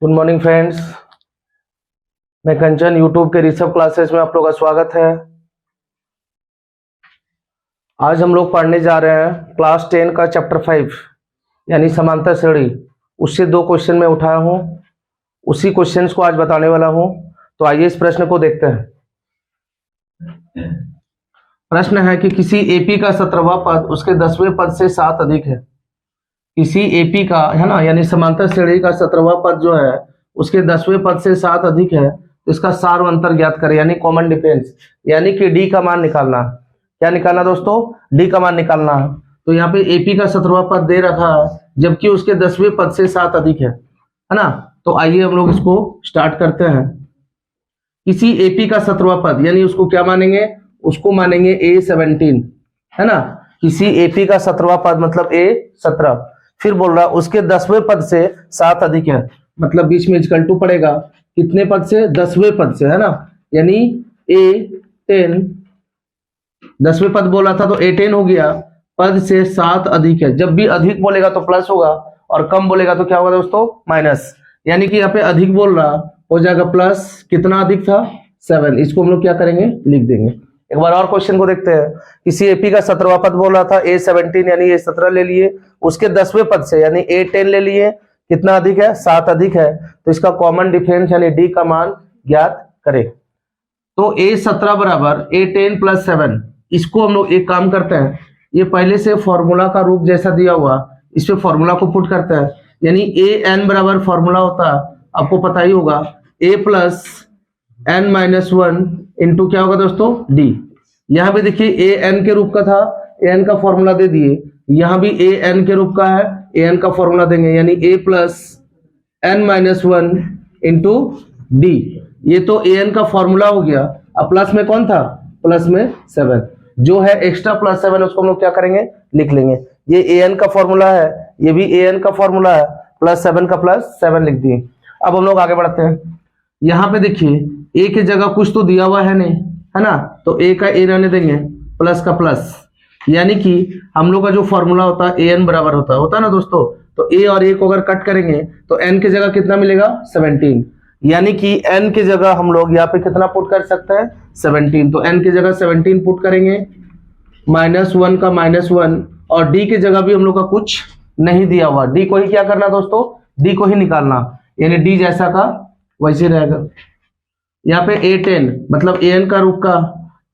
Good morning friends, मैं कंचन YouTube के Rishabh classes में आप लोग का स्वागत है। आज हम लोग पढ़ने जा रहे हैं क्लास 10 का चैप्टर 5 यानी समांतर श्रेणी। उससे दो क्वेश्चन मैं उठाया हूँ, उसी क्वेश्चंस को आज बताने वाला हूँ। तो आइए इस प्रश्न को देखते हैं। प्रश्न है कि किसी एपी का 17वां पद उसके 10वें पद से 7 अधिक है। किसी एपी का है ना, यानी समांतर श्रेणी का 17वां पद जो है उसके 10वें पद से 7 अधिक है, तो इसका सार अंतर ज्ञात करें, यानी कॉमन डिफरेंस, यानी कि डी का मान निकालना। क्या निकालना दोस्तों? डी का मान निकालना। तो यहाँ पे एपी का 17वां पद दे रखा है, जबकि उसके 10वें पद से 7 अधिक है ना। तो आइए हम लोग इसको स्टार्ट करते हैं। किसी एपी का 17वां पद, यानी उसको क्या मानेंगे? उसको मानेंगे A17, है ना। किसी एपी का 17वां पद मतलब A17। फिर बोल रहा उसके 10वें पद से 7 अधिक है, मतलब बीच में इक्वल टू पड़ेगा कितने पद से? 10वें पद से, है ना। यानी A10, 10वें पद बोला था तो A10 हो गया, पद से 7 अधिक है। जब भी अधिक बोलेगा तो प्लस होगा और कम बोलेगा तो क्या होगा दोस्तों? माइनस। यानी कि यहाँ पे अधिक बोल रहा हो जाएगा प्लस, कितना अधिक था? 7। इसको हम लोग क्या करेंगे? लिख देंगे। एक बार और क्वेश्चन को देखते हैं। किसी एपी का 17वां पद बोल रहा था A17, यानी A17 ले लिए, उसके 10वें पद से यानी A10 ले लिए, कितना अधिक है? 7 अधिक है। तो इसका कॉमन डिफरेंस यानी डी का मान ज्ञात करें। तो A17 बराबर A10 प्लस 7। इसको हम लोग एक काम करते हैं, ये पहले से फॉर्मूला का रूप जैसा दिया हुआ, इस पे फॉर्मूला को पुट करते हैं। यानी AN बराबर फॉर्मूला होता है, आपको पता ही होगा, A प्लस N-1 इंटू क्या होगा दोस्तों? डी। यहां पे देखिए AN के रूप का था, AN का फॉर्मूला दे दिए। यहां भी AN के रूप का है, AN का फॉर्मूला देंगे, यानी A plus N-1 into D. ये तो AN का फॉर्मूला हो गया। अब प्लस में कौन था? प्लस में 7 जो है एक्स्ट्रा प्लस 7, उसको हम लोग क्या करेंगे? लिख लेंगे। ये AN का फॉर्मूला है, ये भी AN का फॉर्मूला है, प्लस 7 का प्लस 7 लिख दिए। अब हम लोग आगे बढ़ते हैं। यहाँ पे देखिए ए की जगह कुछ तो दिया हुआ है नहीं, है ना, तो ए का ए रहने देंगे, प्लस का प्लस। यानी कि हम लोग का जो फॉर्मूला होता है AN बराबर होता है ना दोस्तों। तो ए और ए को अगर कट करेंगे तो N की जगह कितना मिलेगा? 17। यानी कि N की जगह हम लोग यहाँ पे कितना पुट कर सकते हैं? 17। तो N की जगह 17 पुट करेंगे, -1 का -1, और डी की जगह भी हम लोग का कुछ नहीं दिया हुआ, डी को ही क्या करना दोस्तों? डी को ही निकालना, यानी डी जैसा का वैसे रहेगा। यहाँ पे A10 मतलब AN का रूप का,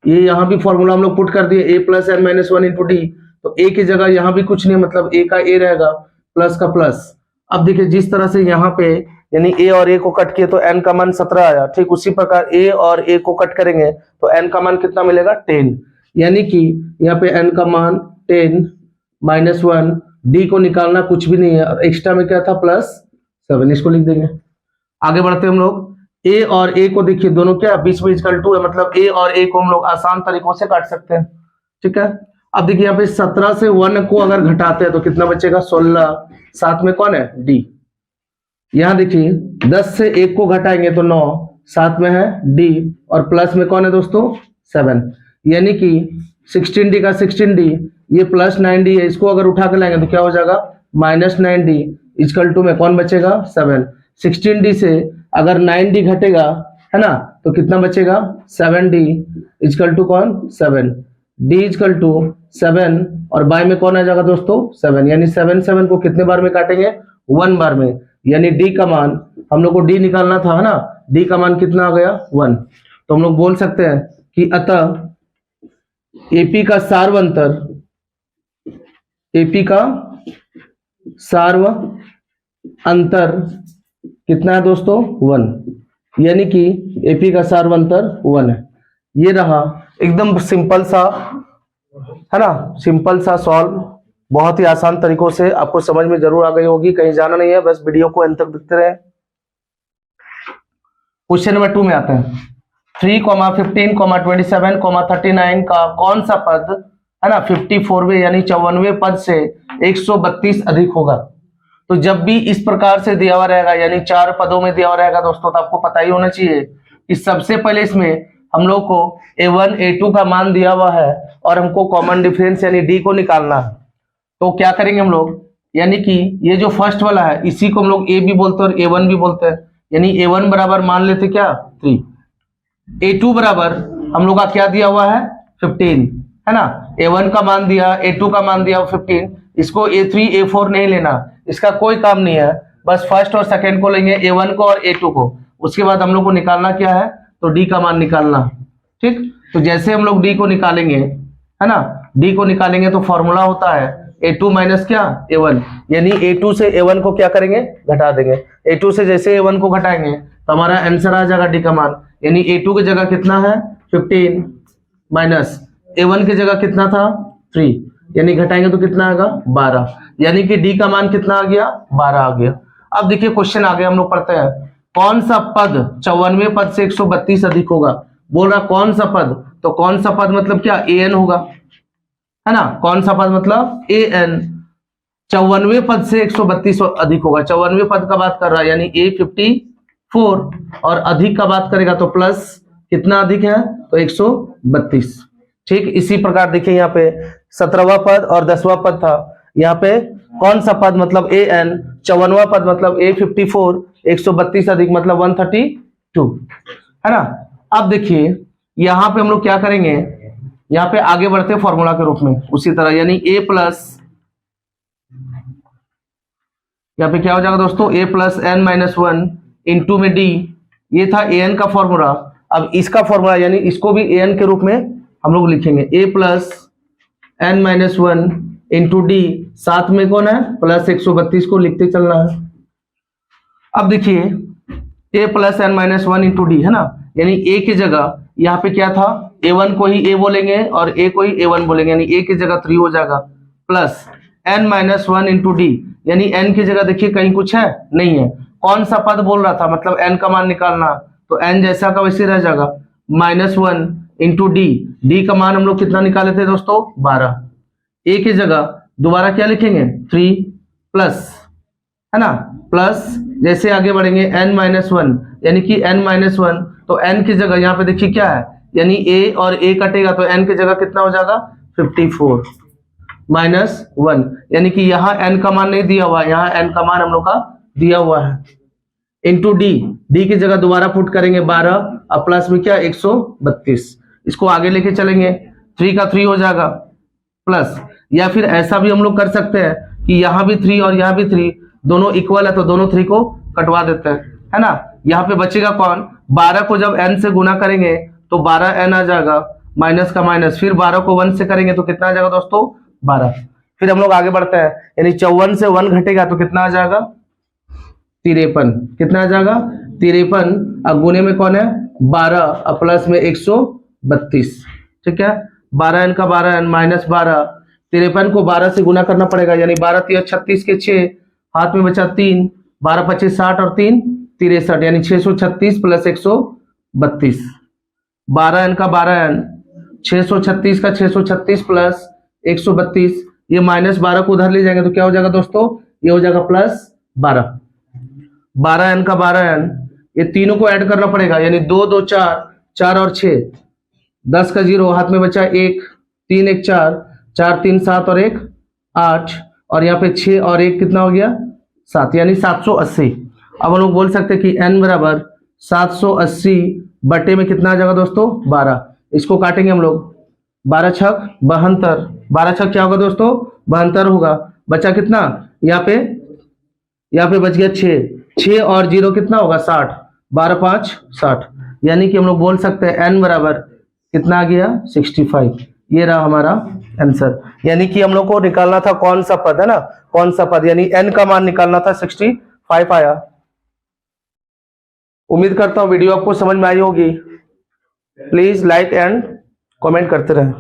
ये यहाँ भी फॉर्मूला हम लोग पुट कर दिए, A plus N-1 into D. तो A की जगह यहाँ भी कुछ नहीं, मतलब A का A रहेगा, प्लस का प्लस। अब देखिए जिस तरह से यहाँ पे यानी A और A को कट किए तो N का मान 17 आया, ठीक उसी प्रकार A और A को कट करेंगे तो N का मान कितना मिलेगा? 10। यानी कि यहाँ पे N का मान 10 -1, डी को निकालना कुछ भी नहीं है, एक्स्ट्रा में क्या था? प्लस 7। इसको लिख देंगे। आगे बढ़ते हम लोग। ए और ए को देखिए, दोनों क्या बीच में इक्वल टू है, मतलब ए और ए को हम लोग आसान तरीकों से काट सकते हैं, ठीक है। अब देखिए यहाँ पे 17 से 1 को अगर घटाते हैं तो कितना बचेगा? 16। साथ में कौन है? डी। यहाँ देखिए 10 से 1 को घटाएंगे तो 9, साथ में है डी, और प्लस में कौन है दोस्तों? 7। यानी कि 16D का 16D, ये प्लस 9D है, इसको अगर उठा के लाएंगे तो क्या हो जाएगा? -9D इक्वल टू में कौन बचेगा? 7। 16D से अगर 9D घटेगा, है ना, तो कितना बचेगा? 7D इक्वल टू कौन? 7। D इक्वल टू 7, और बाय में कौन आ जाएगा दोस्तों? 7। यानी 7 को कितने बार में काटेंगे? 1 बार में। यानी D का मान, हम लोग को D निकालना था, है ना, D का मान कितना आ गया? 1। तो हम लोग बोल सकते हैं कि अतः एपी का सार्वंतर, एपी का सार्व अंतर कितना है दोस्तों? 1। यानी कि एपी का सार्वंतर 1 है। ये रहा एकदम सिंपल सा, है ना, सिंपल सा सॉल्व, बहुत ही आसान तरीकों से आपको समझ में जरूर आ गई होगी। कहीं जाना नहीं है, बस वीडियो को अंत तक देखते रहे। क्वेश्चन नंबर 2 में आते हैं। 3, 15, 27, 39 का कौन सा पद, है ना, 54वें यानी 54वें पद से 132 अधिक होगा? तो जब भी इस प्रकार से दिया हुआ रहेगा, यानी 4 पदों में दिया हुआ रहेगा दोस्तों, तो आपको पता ही होना चाहिए कि सबसे पहले इसमें हम लोग को A1 A2 का मान दिया हुआ है और हमको कॉमन डिफरेंस यानी D को निकालना है। तो क्या करेंगे हम लोग? यानी कि ये जो फर्स्ट वाला है इसी को हम लोग ए भी बोलते हैं और A1 भी बोलते हैं। यानी A1 बराबर मान लेते क्या 3, A2 बराबर हम लोग का क्या दिया हुआ है 15, है ना। A1 का मान दिया, A2 का मान दिया 15, इसको A3 A4 नहीं लेना, इसका कोई काम नहीं है, बस फर्स्ट और सेकंड को लेंगे A1 को और A2 को। उसके बाद हम लोग को निकालना क्या है तो D का मान निकालना। ठीक, तो जैसे हम लोग D को निकालेंगे, है ना, D को निकालेंगे तो फॉर्मूला होता है A2 माइनस क्या A1, यानी A2 से A1 को क्या करेंगे घटा देंगे। A2 से जैसे A1 को घटाएंगे तो हमारा आंसर आ जाएगा D का मान, यानी A2 की जगह कितना है 15 माइनस A1 की जगह कितना था 3, यानी घटाएंगे तो कितना आएगा 12, यानी कि D का मान कितना आ गया 12 आ गया। अब देखिए क्वेश्चन आगे हम लोग पढ़ते हैं, कौन सा पद 54वें पद से 132 अधिक होगा। बोल रहा कौन सा पद, तो कौन सा पद मतलब क्या an होगा, है ना, कौन सा पद मतलब an 54वें पद से 132 अधिक होगा। 54वें पद का बात कर रहा है यानी A54, और अधिक का बात करेगा तो प्लस कितना अधिक है तो 132। ठीक, इसी प्रकार देखिए यहाँ पे 17वां पद और 10वां पद था, यहाँ पे कौन सा पद मतलब an, 54वां पद मतलब A54, 132 अधिक मतलब 132, है ना। अब देखिए यहाँ पे हम लोग क्या करेंगे, यहाँ पे आगे बढ़ते फॉर्मूला के रूप में उसी तरह, यानी A प्लस, यहाँ पे क्या हो जाएगा दोस्तों A plus n minus 1 into में D, ये था an का फॉर्मूला। अब इसका फॉर्मूला यानी इसको भी an के रूप में हम लोग लिखेंगे A plus n minus 1 into D, साथ में कौन है प्लस 132 को लिखते चलना है। अब देखिए A plus n minus 1 into D, है ना, यानी A की जगह यहाँ पे क्या था A1 को ही A बोलेंगे और A को ही A1 बोलेंगे, यानी A की जगह 3 हो जाएगा, plus n minus 1 into D, यानी n की जगह देखिए कहीं कुछ है नहीं है, कौन सा पद बोल रहा था मतलब n का मान निकालना, तो n जैसा का वैसे रह जाएगा, माइनस 1 इंटू डी, डी का मान हम लोग कितना निकाले थे दोस्तों 12, A की जगह दोबारा क्या लिखेंगे 3 प्लस, है ना, प्लस जैसे आगे बढ़ेंगे n माइनस 1, यानी कि n माइनस 1, तो n की जगह यहाँ पे देखिए क्या है, यानी a और a कटेगा तो n की जगह कितना हो जाएगा 54 माइनस 1, यानी कि यहाँ n का मान नहीं दिया हुआ है, यहाँ n का मान हम लोग का दिया हुआ है, इंटू डी, डी की जगह दोबारा पुट करेंगे 12 और प्लस में क्या 132, इसको आगे लेके चलेंगे 3 का 3 हो जाएगा प्लस, या फिर ऐसा भी हम लोग कर सकते हैं कि यहाँ भी 3 और यहाँ भी 3 दोनों इक्वल है तो दोनों 3 को कटवा देते हैं, है ना। यहाँ पे बचेगा कौन, 12 को जब n से गुना करेंगे तो 12n आ जाएगा, माइनस का माइनस, फिर 12 को 1 से करेंगे तो कितना आ जाएगा दोस्तों 12। फिर हम लोग आगे बढ़ते हैं, यानी 54 से 1 घटेगा तो कितना आ जाएगा 53, कितना आ जाएगा 53, अब गुने में कौन है 12 और प्लस में 132, ठीक है, 12n का 12n माइनस 12, 53 को 12 से गुना करना पड़ेगा, यानी 12 3 36 के 6, हाथ में बचा 3, 12 25 60 और 3 63, यानी 636 प्लस 132, 12n का 12n, 636 का 636 प्लस 132, ये माइनस 12 को उधर ले जाएंगे तो क्या हो जाएगा दोस्तों, ये हो जाएगा प्लस 12, 12n का 12n, ये तीनों को ऐड करना पड़ेगा, यानी 2 2 4, 4 और 6, 10 का 0, हाथ में बचा 1, 3 1 4, 4 3 7 और 1 8, और यहाँ पे 6 और 1 कितना हो गया 7, यानी 780। अब हम लोग बोल सकते हैं कि n बराबर 780 बटे में कितना आ जाएगा दोस्तों 12, इसको काटेंगे हम लोग, 12 छक 72, 12 छक क्या होगा दोस्तों 72 होगा, बचा कितना यहाँ पे बच गया 6 और 0 कितना होगा 60, 12 5 60, यानी कि हम लोग बोल सकते हैं n बराबर कितना आ गया 65, ये रहा हमारा आंसर। यानी कि हम लोग को निकालना था कौन सा पद, है ना, कौन सा पद, यानी n का मान निकालना था 65 आया। उम्मीद करता हूं वीडियो आपको समझ में आई होगी, प्लीज लाइक एंड कमेंट करते रहें।